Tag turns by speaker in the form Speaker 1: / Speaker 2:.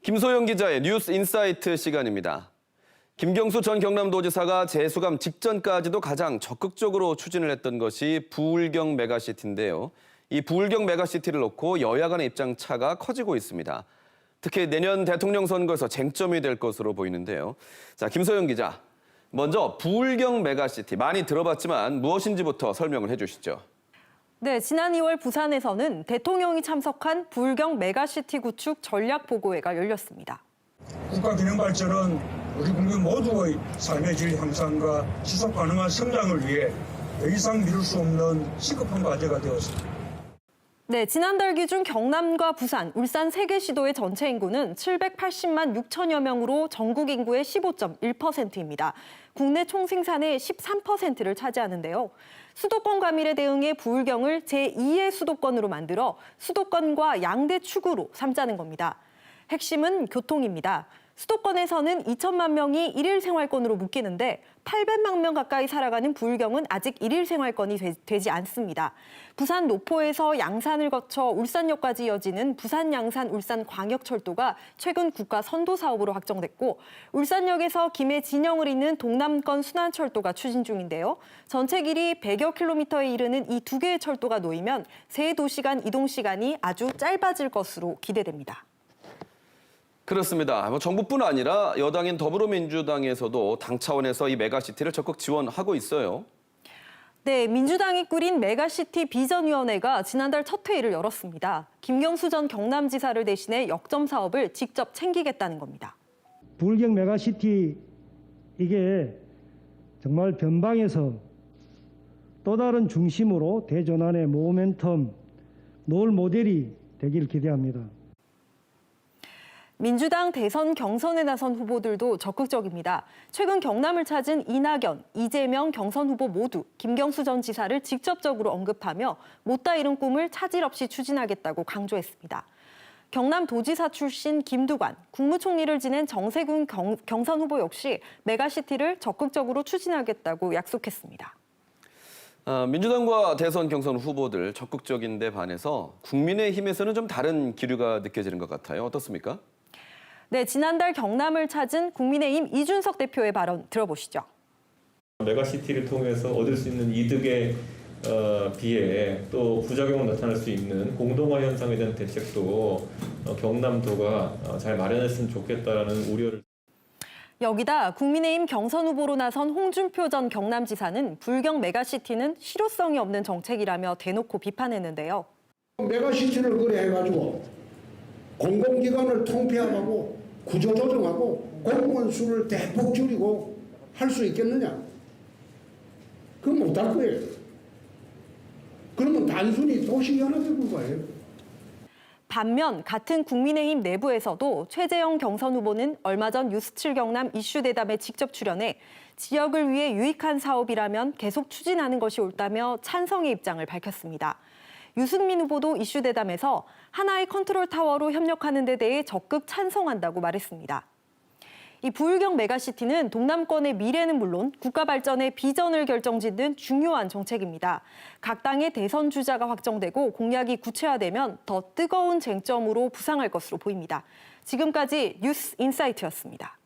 Speaker 1: 김소영 기자의 뉴스 인사이트 시간입니다. 김경수 전 경남도지사가 재수감 직전까지도 가장 적극적으로 추진을 했던 것이 부울경 메가시티인데요. 이 부울경 메가시티를 놓고 여야 간의 입장 차가 커지고 있습니다. 특히 내년 대통령 선거에서 쟁점이 될 것으로 보이는데요. 자, 김소영 기자, 먼저 부울경 메가시티 많이 들어봤지만 무엇인지부터 설명을 해주시죠.
Speaker 2: 네, 지난 2월 부산에서는 대통령이 참석한 부울경 메가시티 구축 전략보고회가 열렸습니다.
Speaker 3: 국가 균형 발전은 우리 국민 모두의 삶의 질 향상과 지속 가능한 성장을 위해 더 이상 미룰 수 없는 시급한 과제가 되었습니다.
Speaker 2: 네, 지난달 기준 경남과 부산, 울산 3개 시도의 전체 인구는 780만 6천여 명으로 전국 인구의 15.1%입니다. 국내 총생산의 13%를 차지하는데요. 수도권 과밀에 대응해 부울경을 제2의 수도권으로 만들어 수도권과 양대 축으로 삼자는 겁니다. 핵심은 교통입니다. 수도권에서는 2천만 명이 일일 생활권으로 묶이는데 800만 명 가까이 살아가는 부울경은 아직 일일 생활권이 되지 않습니다. 부산 노포에서 양산을 거쳐 울산역까지 이어지는 부산 양산 울산 광역철도가 최근 국가 선도 사업으로 확정됐고 울산역에서 김해 진영을 잇는 동남권 순환철도가 추진 중인데요. 전체 길이 100여 킬로미터에 이르는 이 두 개의 철도가 놓이면 세 도시 간 이동 시간이 아주 짧아질 것으로 기대됩니다.
Speaker 1: 그렇습니다. 정부뿐 아니라 여당인 더불어민주당에서도 당 차원에서 이 메가시티를 적극 지원하고 있어요.
Speaker 2: 네, 민주당이 꾸린 메가시티 비전위원회가 지난달 첫 회의를 열었습니다. 김경수 전 경남지사를 대신해 역점 사업을 직접 챙기겠다는 겁니다.
Speaker 4: 부울경 메가시티 이게 정말 변방에서 또 다른 중심으로 대전환의 모멘텀, 롤 모델이 되길 기대합니다.
Speaker 2: 민주당 대선 경선에 나선 후보들도 적극적입니다. 최근 경남을 찾은 이낙연, 이재명 경선 후보 모두 김경수 전 지사를 직접적으로 언급하며 못다 이룬 꿈을 차질 없이 추진하겠다고 강조했습니다. 경남도지사 출신 김두관, 국무총리를 지낸 정세균 경선 후보 역시 메가시티를 적극적으로 추진하겠다고 약속했습니다.
Speaker 1: 민주당과 대선 경선 후보들 적극적인 데 반해서 국민의힘에서는 좀 다른 기류가 느껴지는 것 같아요. 어떻습니까?
Speaker 2: 네, 지난달 경남을 찾은 국민의힘 이준석 대표의 발언 들어보시죠.
Speaker 5: 메가시티를 통해서 얻을 수 있는 이득에 비해 또 부작용을 나타날 수 있는 공동화 현상에 대한 대책도 경남도가 잘 마련했으면 좋겠다라는 우려를.
Speaker 2: 여기다 국민의힘 경선 후보로 나선 홍준표 전 경남지사는 부울경 메가시티는 실효성이 없는 정책이라며 대놓고 비판했는데요.
Speaker 6: 메가시티를 그래 해가지고 공공기관을 통폐합하고 구조조정하고 공무원 수를 대폭 줄이고 할 수 있겠느냐? 그건 못할 거예요. 그러면 단순히 도시연합에 불과해요.
Speaker 2: 반면 같은 국민의힘 내부에서도 최재형 경선 후보는 얼마 전 뉴스7 경남 이슈 대담에 직접 출연해 지역을 위해 유익한 사업이라면 계속 추진하는 것이 옳다며 찬성의 입장을 밝혔습니다. 유승민 후보도 이슈 대담에서 하나의 컨트롤 타워로 협력하는 데 대해 적극 찬성한다고 말했습니다. 이 부울경 메가시티는 동남권의 미래는 물론 국가 발전의 비전을 결정짓는 중요한 정책입니다. 각 당의 대선 주자가 확정되고 공약이 구체화되면 더 뜨거운 쟁점으로 부상할 것으로 보입니다. 지금까지 뉴스 인사이트였습니다.